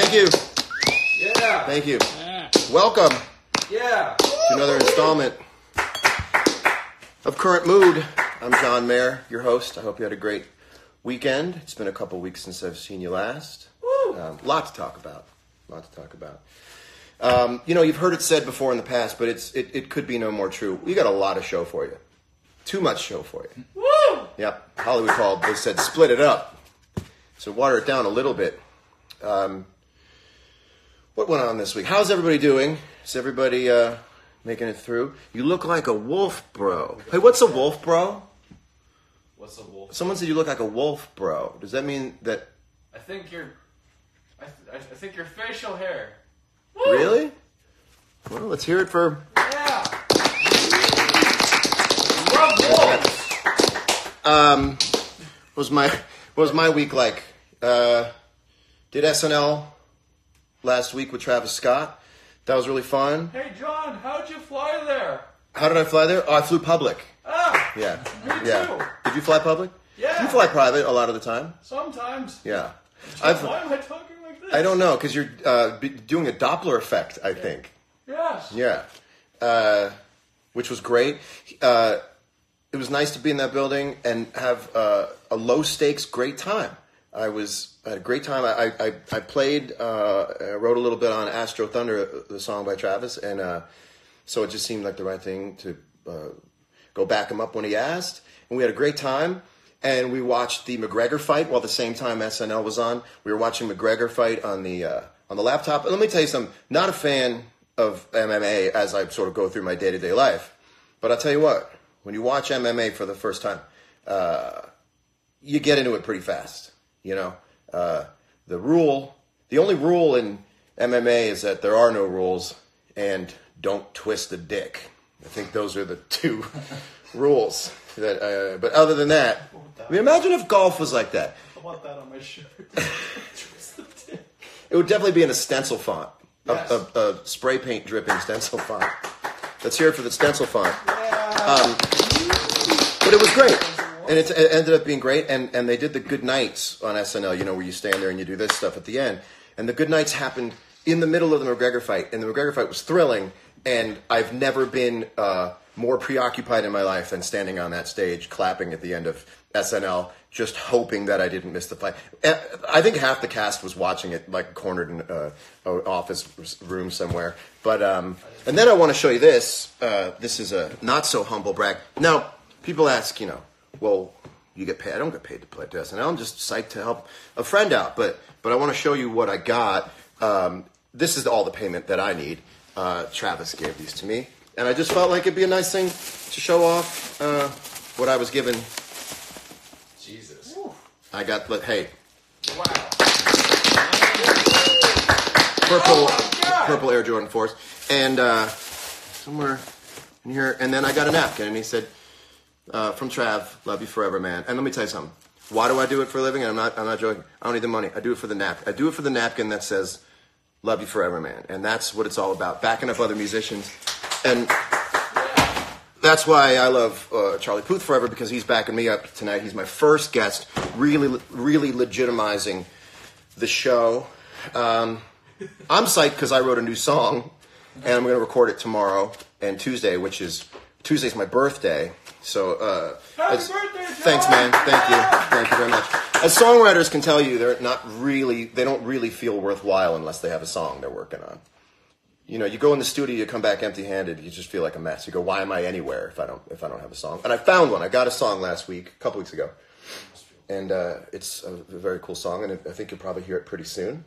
Thank you. Yeah. Thank you. Yeah. Welcome Yeah. to another installment of Current Mood. I'm John Mayer, your host. I hope you had a great weekend. It's been a couple weeks since I've seen you last. Lot to talk about. You've heard it said before in the past, but it could be no more true. We got a lot of show for you. Too much show for you. Woo! Yep. Hollywood they said split it up. So water it down a little bit. What went on this week? How's everybody doing? Is everybody making it through? You look like a wolf, bro. Hey, what's a wolf, bro? What's a wolf? Someone said you look like a wolf, bro. Does that mean that... I think your facial hair. Really? Well, let's hear it for... Yeah. Love wolves. What was my week like? Did SNL last week with Travis Scott. That was really fun. Hey John, how'd you fly there? How did I fly there? Oh, I flew public. Ah. Yeah. Me Yeah. too. Did you fly public? Yeah. You fly private a lot of the time. Sometimes. Yeah. Why am I talking like this? I don't know, because you're doing a Doppler effect, I think. Yes. Yeah. Which was great. It was nice to be in that building and have a low-stakes great time. I had a great time. I played, I wrote a little bit on Astro Thunder, the song by Travis, and so it just seemed like the right thing to go back him up when he asked. And we had a great time. And we watched the McGregor fight while the same time SNL was on. We were watching McGregor fight on the laptop. And let me tell you something. Not a fan of MMA as I sort of go through my day-to-day life. But I'll tell you what. When you watch MMA for the first time, you get into it pretty fast. You know, the only rule in MMA is that there are no rules and don't twist a dick. I think those are the two rules. But other than that, I mean, imagine if golf was like that. I want that on my shirt. It would definitely be in a stencil font, Yes. a spray paint dripping stencil font. Let's hear it for the stencil font. Yeah. But it was great. And it ended up being great. And they did the good nights on SNL, you know, where you stand there and you do this stuff at the end. And the good nights happened in the middle of the McGregor fight. And the McGregor fight was thrilling. And I've never been more preoccupied in my life than standing on that stage clapping at the end of SNL, just hoping that I didn't miss the fight. I think half the cast was watching it, like cornered in an office room somewhere. But and then I want to show you this. This is a not so humble brag. Now, people ask, you know, well, you get paid. I don't get paid to play at SNL. I'm just psyched to help a friend out. But I want to show you what I got. This is all the payment that I need. Travis gave these to me. And I just felt like it'd be a nice thing to show off what I was given. Jesus. I got, hey, Wow. purple Air Jordan 4s. And somewhere in here, and then I got a napkin. And he said, from Trav, love you forever, man. And let me tell you something. Why do I do it for a living? And I'm not joking. I don't need the money. I do it for the napkin. I do it for the napkin that says, love you forever, man. And that's what it's all about. Backing up other musicians. And that's why I love Charlie Puth forever, because he's backing me up tonight. He's my first guest, really legitimizing the show. I'm psyched because I wrote a new song, and I'm going to record it tomorrow and Tuesday's my birthday. So Happy birthday, John! Thanks, man. Thank you very much. As songwriters can tell you, they don't really feel worthwhile unless they have a song they're working on. You know, you go in the studio, you come back empty-handed, you just feel like a mess. You go, why am I anywhere if I don't have a song? And I found one. I got a song last week, a couple weeks ago, and it's a very cool song, and I think you'll probably hear it pretty soon.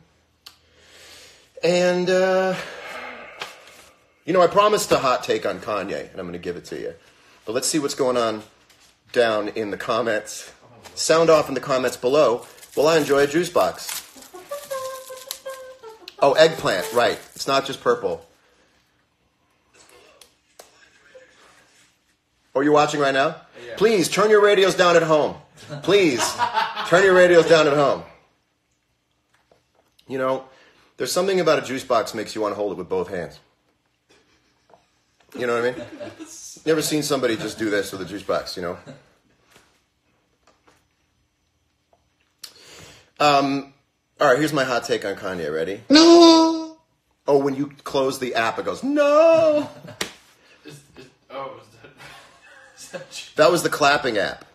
And I promised a hot take on Kanye, and I'm going to give it to you. But let's see what's going on down in the comments. Sound off in the comments below. Well, I enjoy a juice box. Oh, eggplant, right. It's not just purple. Oh, you're watching right now? Yeah. Please, turn your radios down at home. Please, turn your radios down at home. You know, there's something about a juice box makes you want to hold it with both hands. You know what I mean? Never seen somebody just do this with a juice box, you know? All right, here's my hot take on Kanye. Ready? No. Oh, when you close the app, it goes, no. That was the clapping app.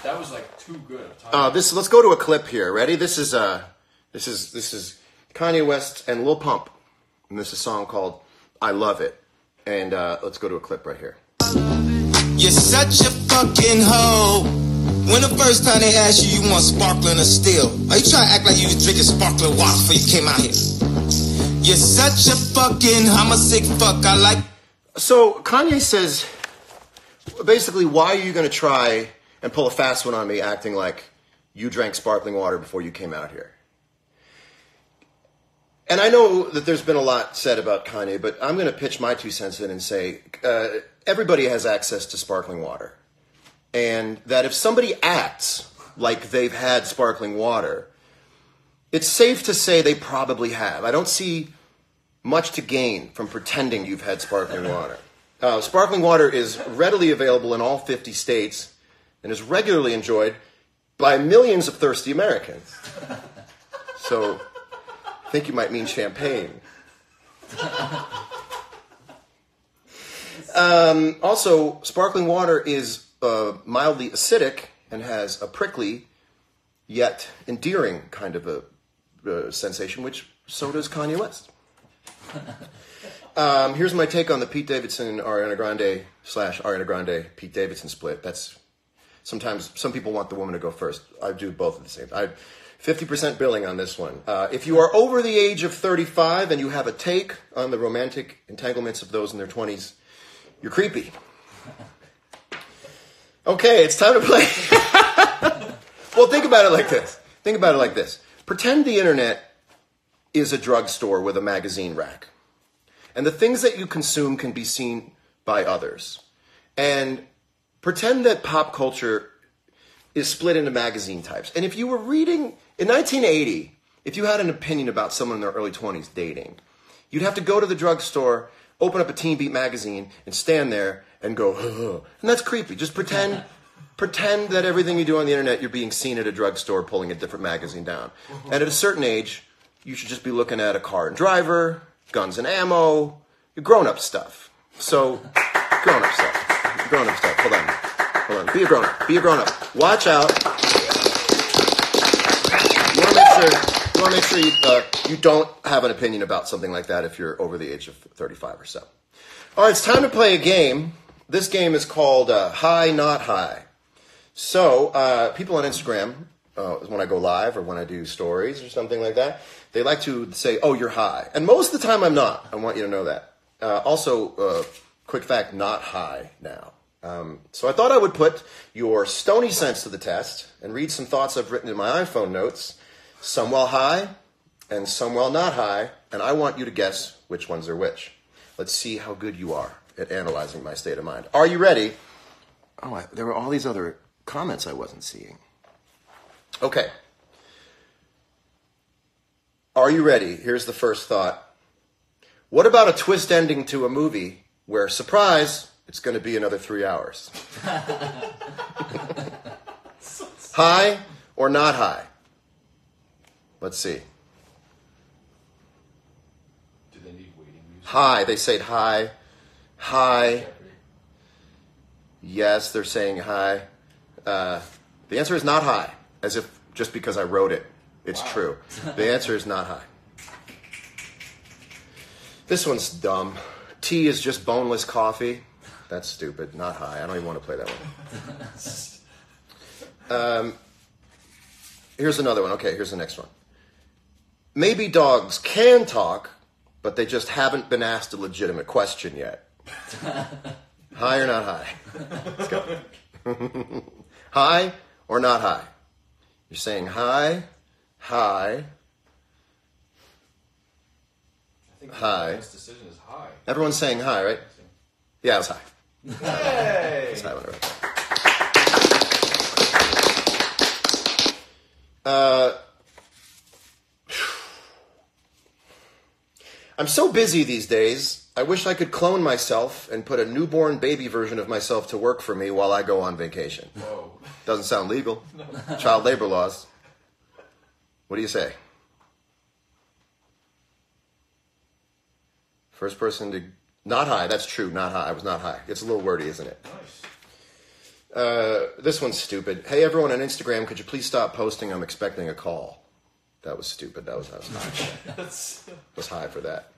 That was like too good. Let's go to a clip here. Ready? This is Kanye West and Lil Pump. And this is a song called I Love It. And let's go to a clip right here. You're such a fucking hoe. When the first time they asked you want sparkling or still, are you trying to act like you was drinking sparkling water before you came out here? You're such a fucking, I'm a sick fuck, I like. So Kanye says, basically, why are you going to try and pull a fast one on me acting like you drank sparkling water before you came out here? And I know that there's been a lot said about Kanye, but I'm going to pitch my 2 cents in and say everybody has access to sparkling water. And that if somebody acts like they've had sparkling water, it's safe to say they probably have. I don't see much to gain from pretending you've had sparkling water. Sparkling water is readily available in all 50 states and is regularly enjoyed by millions of thirsty Americans. So I think you might mean champagne. Also, sparkling water is mildly acidic and has a prickly yet endearing kind of a sensation, which so does Kanye West. Here's my take on the Pete Davidson Ariana Grande / Ariana Grande Pete Davidson split. That's sometimes some people want the woman to go first. I do both at the same time. 50% billing on this one. If you are over the age of 35 and you have a take on the romantic entanglements of those in their 20s, you're creepy. Okay, it's time to play. Well, think about it like this. Pretend the internet is a drugstore with a magazine rack. And the things that you consume can be seen by others. And pretend that pop culture is split into magazine types. And if you were reading, in 1980, if you had an opinion about someone in their early 20s dating, you'd have to go to the drugstore, open up a Teen Beat magazine, and stand there and go, huh. And that's creepy. Just pretend that everything you do on the internet, you're being seen at a drugstore pulling a different magazine down. And at a certain age, you should just be looking at a car and driver, guns and ammo, your grown-up stuff. So, grown-up stuff. Hold on. Be a grown-up. Watch out. You want to make sure you don't have an opinion about something like that if you're over the age of 35 or so. All right, it's time to play a game. This game is called High Not High. So, people on Instagram, when I go live or when I do stories or something like that, they like to say, oh, you're high. And most of the time I'm not. I want you to know that. Also, quick fact, not high now. So I thought I would put your stony sense to the test and read some thoughts I've written in my iPhone notes, some while high and some while not high, and I want you to guess which ones are which. Let's see how good you are at analyzing my state of mind. Are you ready? Oh, there were all these other comments I wasn't seeing. Okay. Are you ready? Here's the first thought. What about a twist ending to a movie where, surprise, it's going to be another 3 hours? High or not high? Let's see. Do they need waiting music? High. They say high. High. Yes, they're saying high. The answer is not high, as if just because I wrote it, it's true. The answer is not high. This one's dumb. Tea is just boneless coffee. That's stupid. Not high. I don't even want to play that one. Here's another one. Okay, here's the next one. Maybe dogs can talk, but they just haven't been asked a legitimate question yet. High or not high? Let's go. High or not high? You're saying high, high, I think high. this decision is high. Everyone's saying high, right? Yeah, it was high. Hey! It's high when I wrote that. I'm so busy these days, I wish I could clone myself and put a newborn baby version of myself to work for me while I go on vacation. Whoa. Doesn't sound legal. Child labor laws. What do you say? First person to... Not high. That's true. Not high. I was not high. It's a little wordy, isn't it? Nice. This one's stupid. Hey, everyone on Instagram, could you please stop posting? I'm expecting a call. That was stupid. I was high. I was high for that.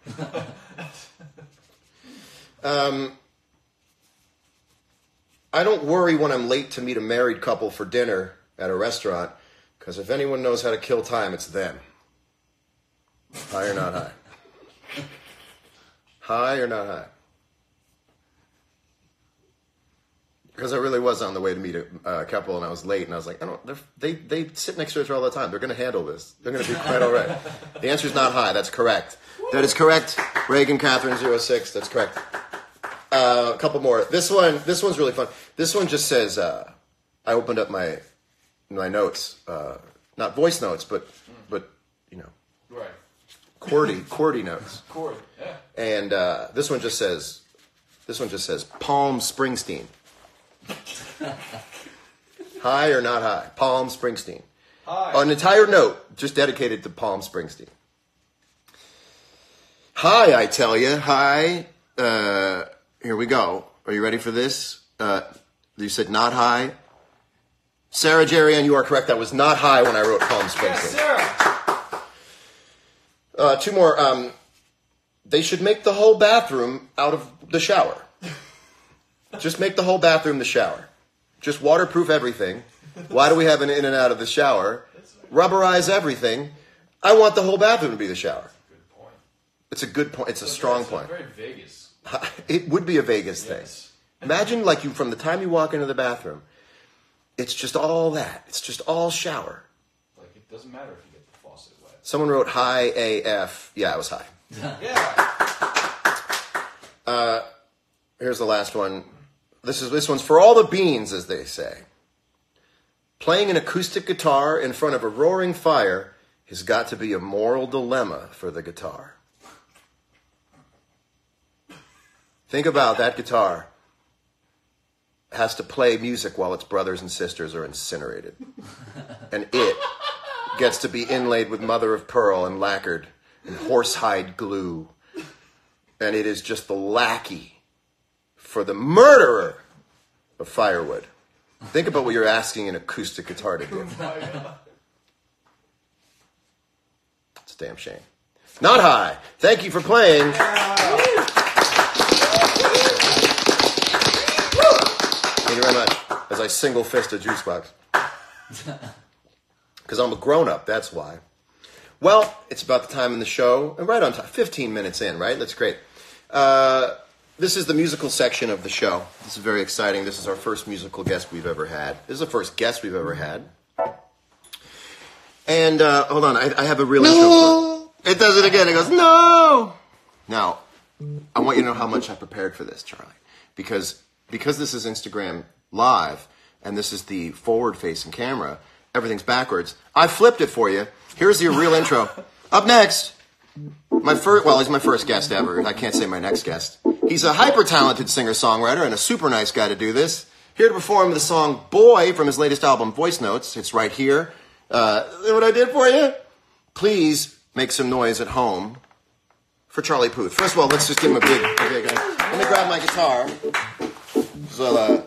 I don't worry when I'm late to meet a married couple for dinner at a restaurant, because if anyone knows how to kill time, it's them. High or not high? High or not high? Because I really was on the way to meet a couple, and I was late, and I was like, they sit next to each other all the time. They're going to handle this. They're going to be quite all right. The answer is not high. That's correct. That is correct. Reagan Catherine 06. That's correct. A couple more. This one's really fun. This one just says, I opened up my notes, not voice notes, but you know, Right. QWERTY notes. Chord. Yeah. And this one just says Palm Springsteen. High or not high? Palm Springsteen. Hi. An entire note just dedicated to Palm Springsteen. Hi, I tell you. Hi. Here we go. Are you ready for this? You said not high. Sarah Jerry, you are correct. That was not high when I wrote Palm Springsteen. Yeah, Sarah. Two more. They should make the whole bathroom out of the shower. Just make the whole bathroom the shower. Just waterproof everything. Why do we have an in and out of the shower? Rubberize everything. I want the whole bathroom to be the shower. Good point. It's a good point. It's a strong point. Very Vegas. It would be a Vegas thing. Yes. Imagine like you from the time you walk into the bathroom, it's just all that. It's just all shower. Like it doesn't matter if you get the faucet wet. Someone wrote high AF. Yeah, it was high. Yeah. Here's the last one. This one's for all the beans, as they say. Playing an acoustic guitar in front of a roaring fire has got to be a moral dilemma for the guitar. Think about that guitar. It has to play music while its brothers and sisters are incinerated. And it gets to be inlaid with mother of pearl and lacquered and horsehide glue. And it is just the lackey for the murderer of firewood. Think about what you're asking an acoustic guitar to do. It's a damn shame. Not high. Thank you for playing. Thank you very much. As I single fist a juice box. Because I'm a grown-up, that's why. Well, it's about the time in the show. And right on time. 15 minutes in, right? That's great. This is the musical section of the show. This is very exciting. This is our first musical guest we've ever had. This is the first guest we've ever had. And, hold on, I have a real intro. It does it again. It goes, no! Now, I want you to know how much I prepared for this, Charlie. Because this is Instagram Live, and this is the forward-facing camera, everything's backwards. I flipped it for you. Here's your real intro. Up next, he's my first guest ever. I can't say my next guest. He's a hyper-talented singer-songwriter and a super nice guy to do this. Here to perform the song Boy from his latest album, Voice Notes. It's right here. What I did for you? Please make some noise at home for Charlie Puth. First of all, let's just give him a big let me grab my guitar. So,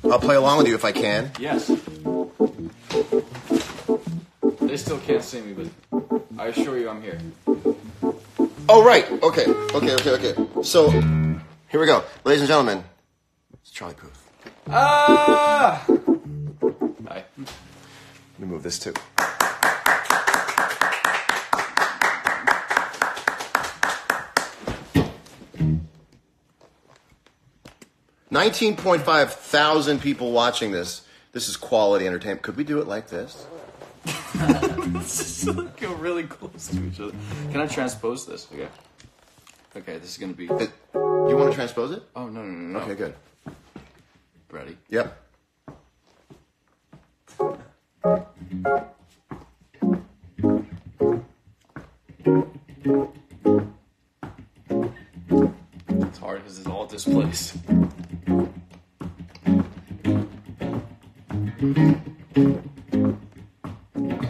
I'll play along with you if I can. Yes. They still can't see me, but I assure you I'm here. Oh, right. Okay. So, here we go. Ladies and gentlemen, it's Charlie Puth. Ah! Hi. Let me move this too. $19.5 thousand people watching this. This is quality entertainment. Could we do it like this? This is like go really close to each other. Can I transpose this? Okay, this is gonna be. You want to transpose it? Oh no. Okay, good. Ready? Yep. It's hard because it's all displaced.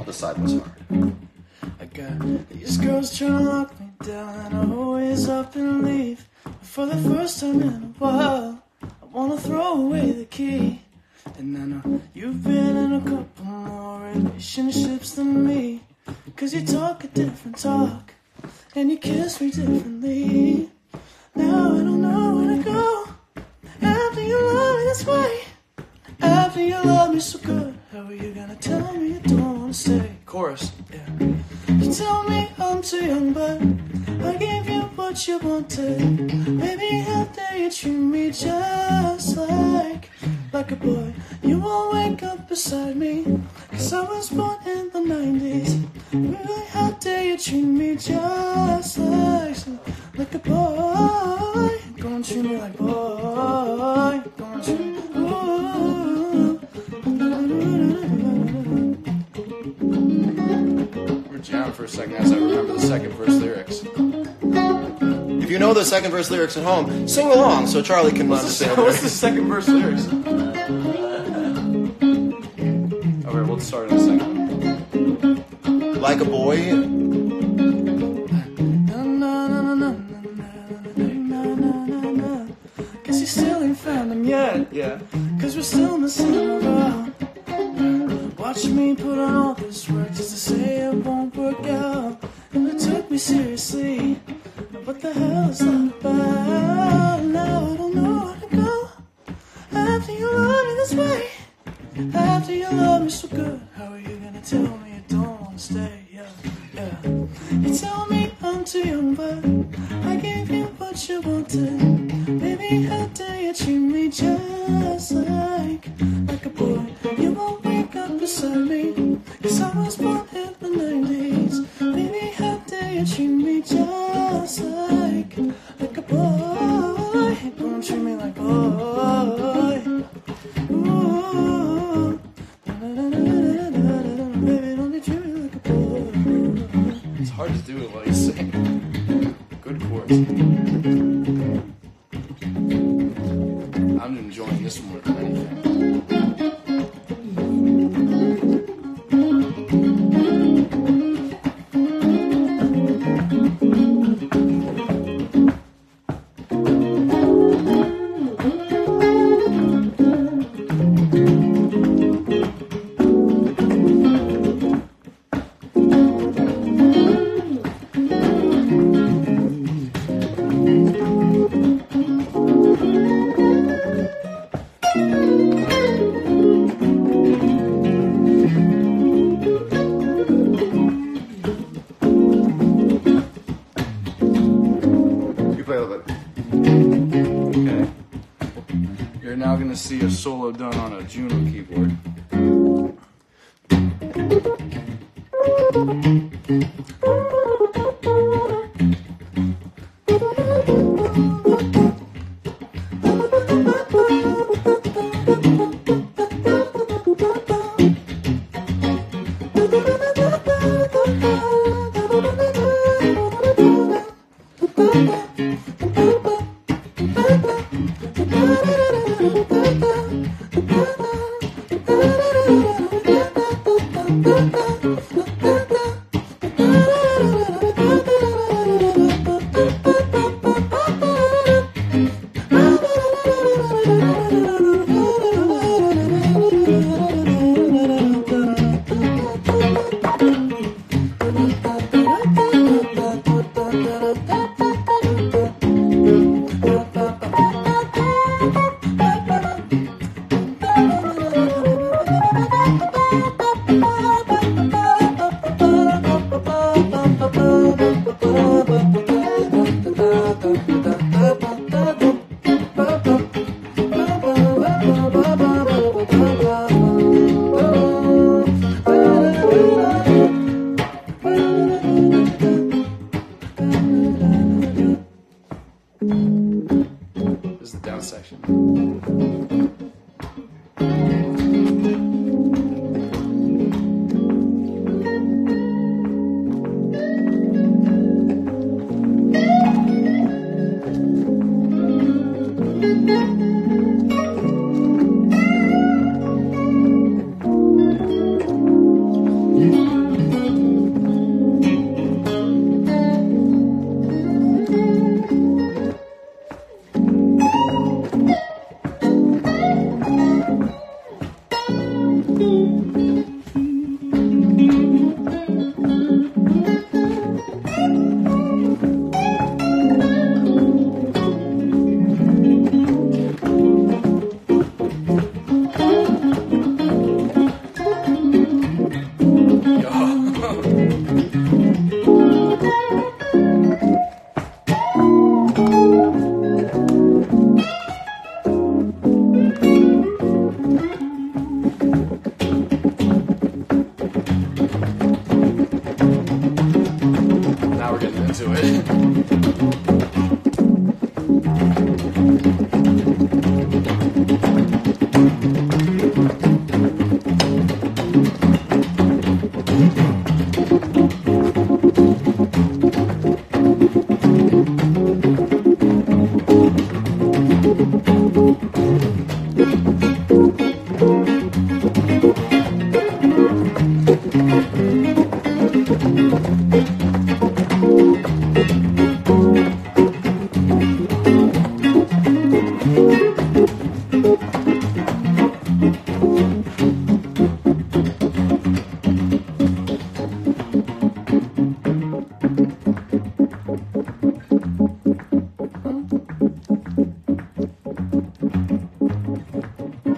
The side was hard. I got these girls trying to lock me down, and I'm always up throw away the key. And I know you've been in a couple more relationships than me. 'Cause you talk a different talk, and you kiss me differently. Now I don't know where to go. After you love me this way, after you love me so good, how are you gonna tell me you don't wanna stay? Chorus, yeah. You tell me I'm too young, but I gave you what you wanted. Baby, how dare you treat me just like a boy? You won't wake up beside me, 'cause I was born in the 90s. Baby, how dare you treat me just like a boy? Don't treat me like boy. Don't treat me, ooh. We're jamming for a second as I remember the second verse lyrics. If you know the second verse lyrics at home, sing along so Charlie can understand. What's the second verse lyrics? Alright, we'll start in a second. Like a boy. Guess you still ain't found him yet. Yeah. 'Cause we're still missing around. Watch me put on all this work just to say it won't work out. And it took me seriously. What the hell is that about? Now I don't know where to go. After you love me this way, after you love me so good, how are you gonna tell me you don't wanna stay? Yeah, yeah. You tell me I'm too young, but I gave you what you wanted. Baby, how dare you treat me just like a boy? You won't wake up beside me, 'cause I was born in the 90s. Baby, how dare you treat me just like a boy? Don't treat me like boy. Ooh. Baby, don't you treat me like a boy. It's hard to do it while you sing. Good chords. I'm enjoying this more than anything. See a solo done on a Juno keyboard.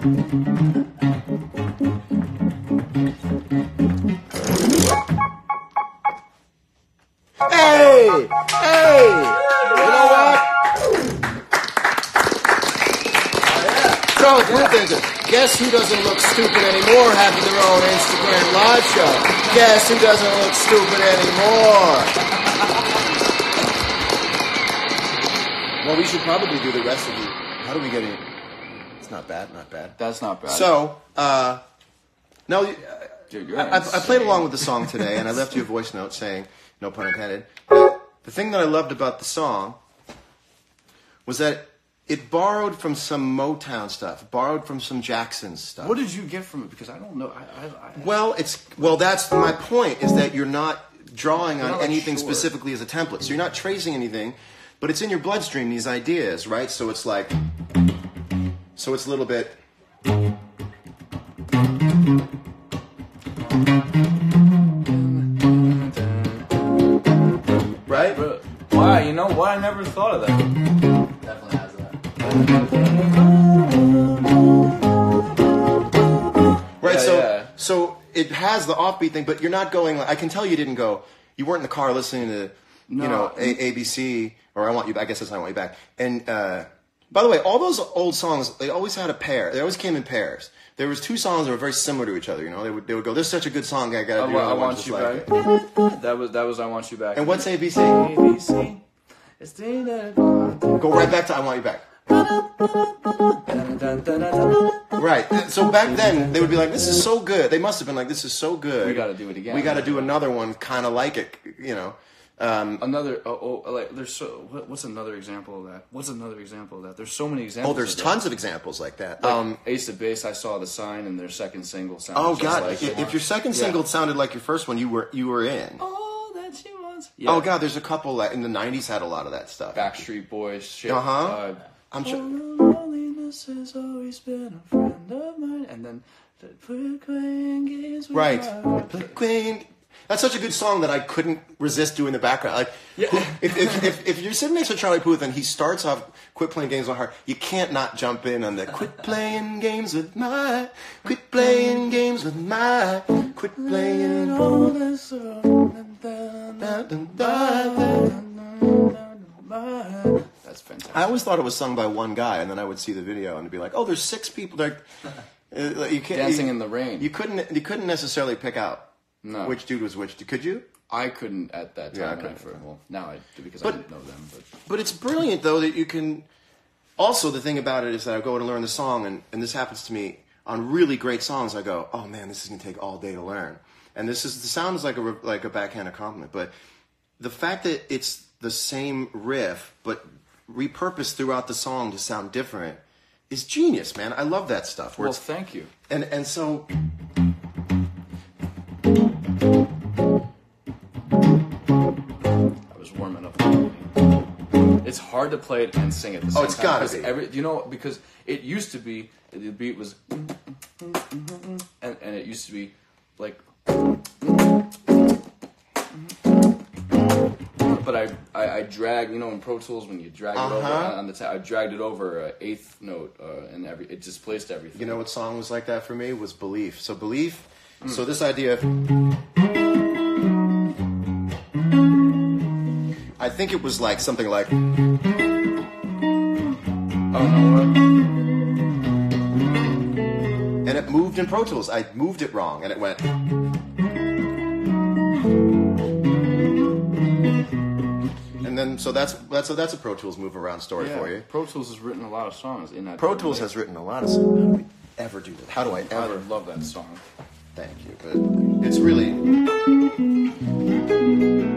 Hey! Hey! You know what? So, guess who doesn't look stupid anymore having their own Instagram live show? Guess who doesn't look stupid anymore? Well, we should probably do the rest of the... How do we get in? It's not bad, not bad. That's not bad. So, no, Dude, you're I played along with the song today, and I left you a voice note saying, no pun intended. The thing that I loved about the song was that it borrowed from some Motown stuff, borrowed from some Jackson stuff. What did you get from it? Because I don't know. Well, that's my point, is that you're not drawing on not anything sure. specifically as a template. So you're not tracing anything, but it's in your bloodstream, these ideas, right? So it's like, so it's a little bit... Right? Wow, you know what? I never thought of that. Definitely has that. Right, Yeah, so it has the offbeat thing, but you're not going, I can tell you didn't go, you weren't in the car listening to, you know, ABC, or I Want You Back, I guess that's I Want You Back. And, by the way, all those old songs, they always had a pair. They always came in pairs. There was two songs that were very similar to each other, you know. They would go, this is such a good song, I gotta do I another one Want just You like Back. it. That was I Want You Back. And what's ABC? ABC. It's the that I want. Go right back to I Want You Back. Right. So back then, they would be like, this is so good. They must have been like, this is so good. We gotta do it again. We gotta do another one kind of like it, you know. Another like there's so what's another example of that? What's another example of that? There's so many examples. Oh, there's of that. tons of examples like that. Like Ace of Base, I Saw the Sign, and their second single sounded Oh just God! like If your second single sounded like your first one, you were in. Oh, that she was. Yeah. Oh God! There's a couple that in the '90s had a lot of that stuff. Backstreet Boys. Shit. Uh-huh. I'm sure. Loneliness has always been a friend of mine. And then the playing games with Right. my- Queen. That's such a good song that I couldn't resist doing in the background. Like, if you're sitting next to Charlie Puth and he starts off, "Quit playing games with my heart," you can't not jump in on the "Quit playing games with my, quit playing games with my, quit playing." All this song and then That's fantastic. I always thought it was sung by one guy, and then I would see the video and it'd be like, "Oh, there's 6 people." Like, you can't Dancing in the Rain. You couldn't necessarily pick out which dude was which. Could you? I couldn't at that time. Yeah, I when I couldn't. first, well, now I do because I But- didn't know them. But it's brilliant, though, that you can... Also, the thing about it is that I go and learn the song, and this happens to me on really great songs. I go, oh, man, this is going to take all day to learn. And the sound is like a backhanded compliment. But the fact that it's the same riff, but repurposed throughout the song to sound different, is genius, man. I love that stuff. Where Well, it's- thank you. and so... I was warming up. It's hard to play it and sing at the same time. it's gotta because be. You know, because it used to be, the beat was, and it used to be like, but I drag, you know, in Pro Tools when you drag it over on the I dragged it over an eighth note, and it displaced everything. You know what song was like that for me? Was Belief. So Belief, so this idea of... I think it was like something like... Oh, no. And it moved in Pro Tools. I moved it wrong, and it went... And then, so that's a Pro Tools move around story for you. Pro Tools has written a lot of songs in that. Pro Tools has written a lot of songs. How do we ever do that? How do I I ever... love that song. Thank you, but it's really...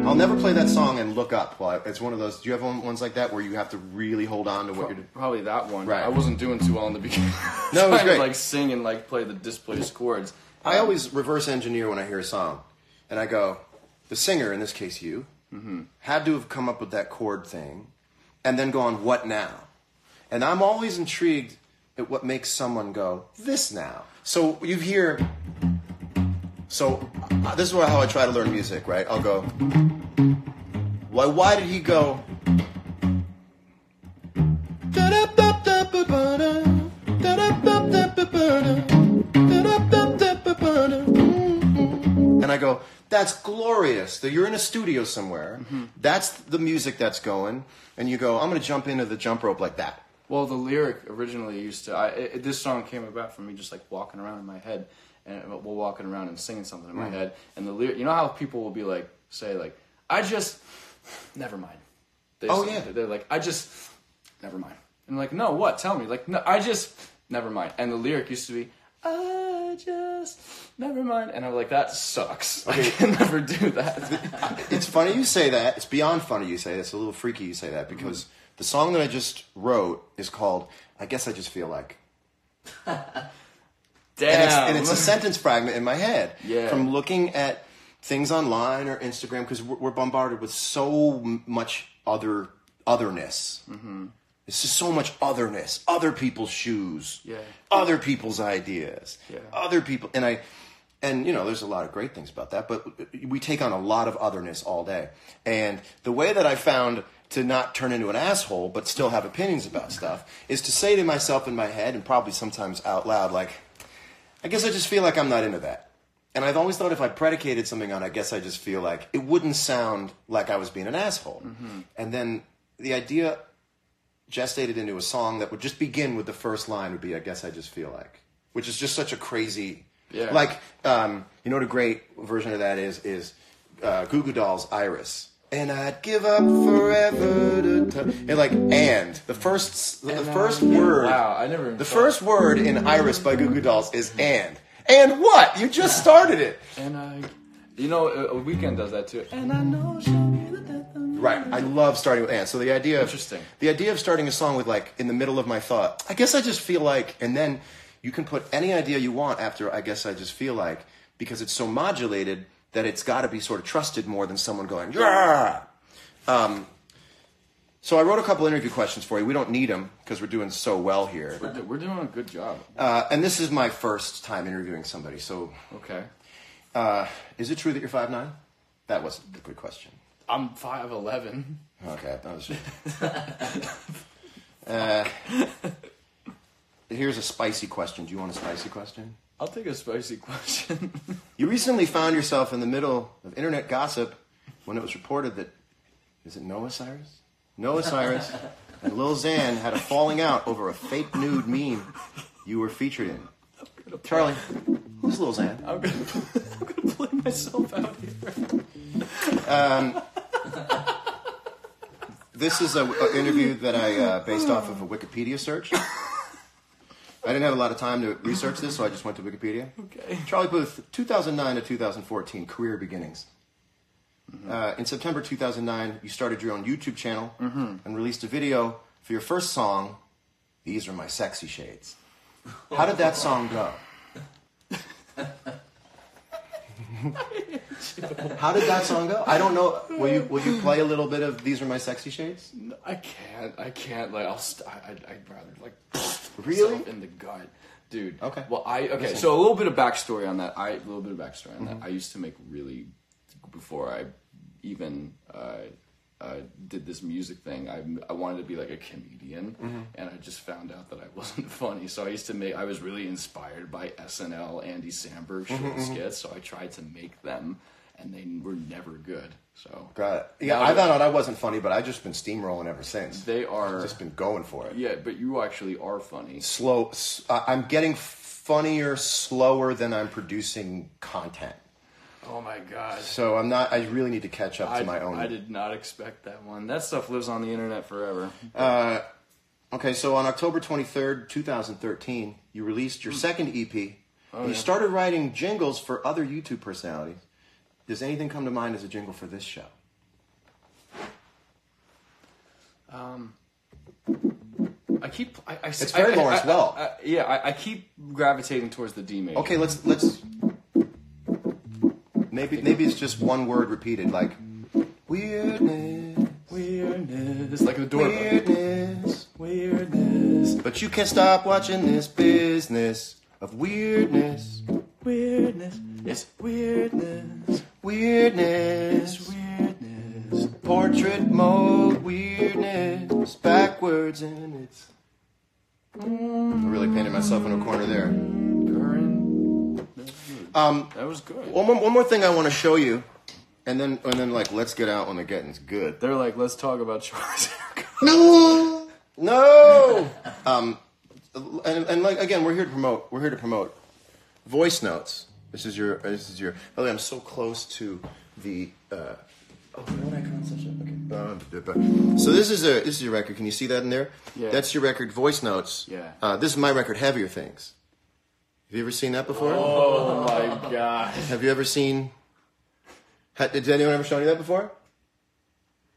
I'll never play that song and look up. It's one of those... Do you have ones like that where you have to really hold on to what you're doing? Probably that one. Right. I wasn't doing too well in the beginning. No, it was Trying great. to, like, sing and like play the displaced chords. I always reverse engineer when I hear a song. And I go, the singer, in this case you, had to have come up with that chord thing and then go on, what now? And I'm always intrigued at what makes someone go, this now. So you hear... So this is how I try to learn music, right? I'll go, why did he go... I go, that's glorious. That you're in a studio somewhere. That's the music that's going, and you go, I'm going to jump into the jump rope like that. Well, the lyric originally used to. This song came about from me just like walking around in my head, and walking around and singing something in my head. And the lyric, you know how people will be like, say like, I just, never mind. They're like, I just, never mind. And I'm like, no, what? Tell me. Like, no, I just, never mind. And the lyric used to be, I just, never mind. And I'm like, that sucks. Okay. I can never do that. It's funny you say that. It's beyond funny you say that. It's a little freaky you say that, because the song that I just wrote is called I Guess I Just Feel Like. Damn. And it's a sentence fragment in my head. Yeah. From looking at things online or Instagram, because we're bombarded with so much otherness. Mm-hmm. It's just so much otherness. Other people's shoes. Yeah. Other people's ideas. Yeah. Other people. And you know, there's a lot of great things about that, but we take on a lot of otherness all day. And the way that I found to not turn into an asshole, but still have opinions about stuff, is to say to myself in my head, and probably sometimes out loud, like, I guess I just feel like I'm not into that. And I've always thought if I predicated something on I guess I just feel like, it wouldn't sound like I was being an asshole. Mm-hmm. And then the idea gestated into a song that would just begin with the first line would be I guess I just feel like, which is just such a crazy... Yeah. Like, you know what a great version of that is Goo Goo Dolls' Iris. And I'd give up forever to and like, and the first word. Wow, I never. The first word in Iris by Goo Goo Dolls is and. And what? You just started it. And you know, a Weekend does that too. And I know she'll be the death of me. Right. I love starting with and. So the idea of the idea of starting a song with like in the middle of my thought, I guess I just feel like, and then you can put any idea you want after I guess I just feel like, because it's so modulated that it's got to be sort of trusted more than someone going, yeah. So I wrote a couple interview questions for you. We don't need them because we're doing so well here. We're doing a good job. And this is my first time interviewing somebody. So, okay. Is it true that you're 5'9"? That wasn't a good question. I'm 5'11". Okay, that was. Here's a spicy question. Do you want a spicy question? I'll take a spicy question. You recently found yourself in the middle of internet gossip when it was reported that, is it Noah Cyrus? Noah Cyrus and Lil Xan had a falling out over a fake nude meme you were featured in. Charlie, who's Lil Xan? I'm gonna play myself out here. This is an interview that I based off of a Wikipedia search. I didn't have a lot of time to research this, so I just went to Wikipedia. Okay. Charlie Puth, 2009 to 2014, career beginnings. Mm-hmm. In September 2009, you started your own YouTube channel and released a video for your first song, These Are My Sexy Shades. How did that song go? How did that song go? I don't know. Will you play a little bit of These Are My Sexy Shades? No, I can't. Like, I'd rather like really myself in the gut, dude. Okay. Well, so a little bit of backstory on that. That. I used to make really, before I even did this music thing, I wanted to be like a comedian, and I just found out that I wasn't funny. So I was really inspired by SNL, Andy Samberg short skits, so I tried to make them, and they were never good. So got it. Yeah, I found out I wasn't funny, but I've just been steamrolling ever since. They are I've just been going for it. Yeah, but you actually are funny. Slow. I'm getting funnier slower than I'm producing content. Oh my god! So I'm not. I really need to catch up to my own. I did not expect that one. That stuff lives on the internet forever. Okay, so on October 23rd, 2013, you released your second EP. And you started writing jingles for other YouTube personalities. Does anything come to mind as a jingle for this show? It's very Lawrence Welk. I keep gravitating towards the D major. Okay, let's. Maybe it's just one word repeated, like weirdness, like the doorbell. Weirdness. But you can't stop watching this business of weirdness. It's weirdness. Portrait mode weirdness. Backwards and it's. I really painted myself in a corner there. That was good. One more thing I want to show you, and then like let's get out when the getting's good. They're like, let's talk about Charlie's haircut. No. And like again, we're here to promote voice notes. This is your. By the way, I'm so close to the. What icon such a okay. So this is your record. Can you see that in there? Yeah. That's your record. Voice notes. Yeah. This is my record. Heavier Things. Have you ever seen that before? Oh my gosh. Have you ever seen? Did anyone ever show you that before?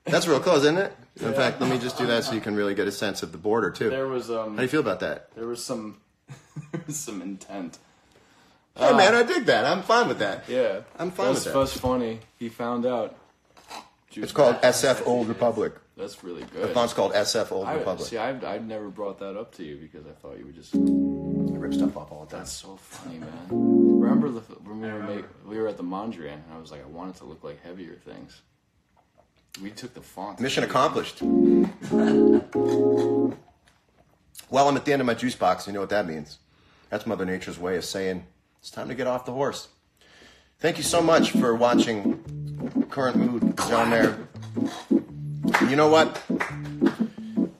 That's real close, isn't it? In fact, let me just do that so you can really get a sense of the border too. There was How do you feel about that? There was some some intent. Hey man, I dig that. I'm fine with that. Yeah. I'm fine with that. That's funny. He found out. It's called SF Old Republic. That's really The good. font's called SF Old Republic. See, I'd never brought that up to you because I thought you would just. I rip stuff off all the time. That's so funny, man. Remember when we were at the Mondrian and I was like, I want it to look like Heavier Things. We took the font. Mission accomplished. Well, I'm at the end of my juice box. You know what that means. That's Mother Nature's way of saying it's time to get off the horse. Thank you so much for watching Current Mood down there. You know what?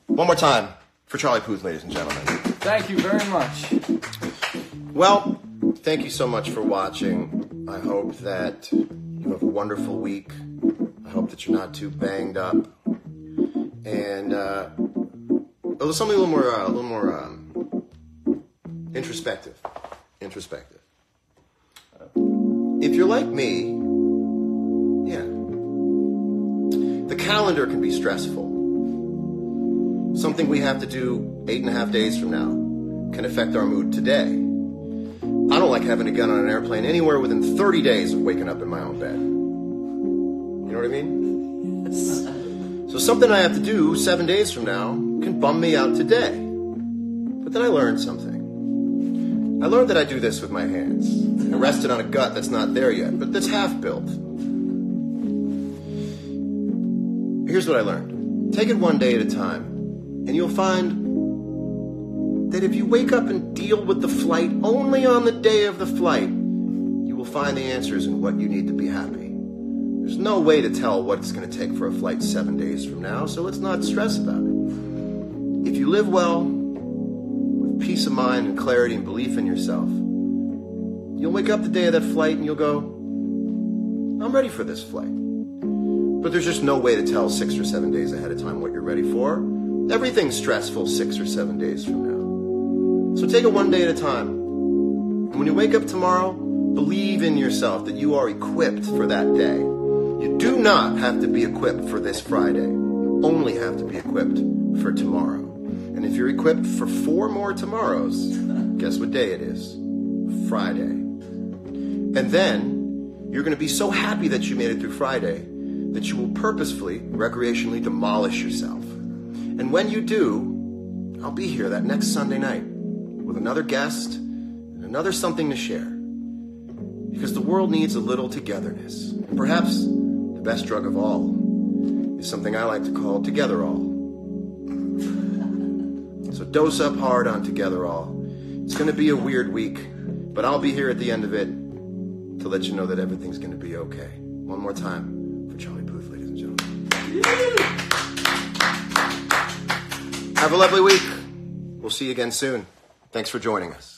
One more time for Charlie Puth, ladies and gentlemen. Thank you very much. Well, thank you so much for watching. I hope that you have a wonderful week. I hope that you're not too banged up. And something a little more introspective. If you're like me, yeah, the calendar can be stressful. Something we have to do 8.5 days from now can affect our mood today. I don't like having to get on an airplane anywhere within 30 days of waking up in my own bed. You know what I mean? Yes. So something I have to do 7 days from now can bum me out today. But then I learned something. I learned that I do this with my hands. I rested on a gut that's not there yet, but that's half built. Here's what I learned. Take it one day at a time, and you'll find that if you wake up and deal with the flight only on the day of the flight, you will find the answers in what you need to be happy. There's no way to tell what it's going to take for a flight 7 days from now, so let's not stress about it. If you live well, with peace of mind and clarity and belief in yourself, you'll wake up the day of that flight and you'll go, I'm ready for this flight. But there's just no way to tell 6 or 7 days ahead of time what you're ready for. Everything's stressful 6 or 7 days from now. So take it one day at a time. And when you wake up tomorrow, believe in yourself that you are equipped for that day. You do not have to be equipped for this Friday. You only have to be equipped for tomorrow. And if you're equipped for 4 more tomorrows, guess what day it is? Friday. And then you're going to be so happy that you made it through Friday that you will purposefully, recreationally demolish yourself. And when you do, I'll be here that next Sunday night with another guest and another something to share. Because the world needs a little togetherness. And perhaps the best drug of all is something I like to call Together All. So dose up hard on Together All. It's going to be a weird week, but I'll be here at the end of it to let you know that everything's going to be okay. One more time for Charlie Puth, ladies and gentlemen. Have a lovely week. We'll see you again soon. Thanks for joining us.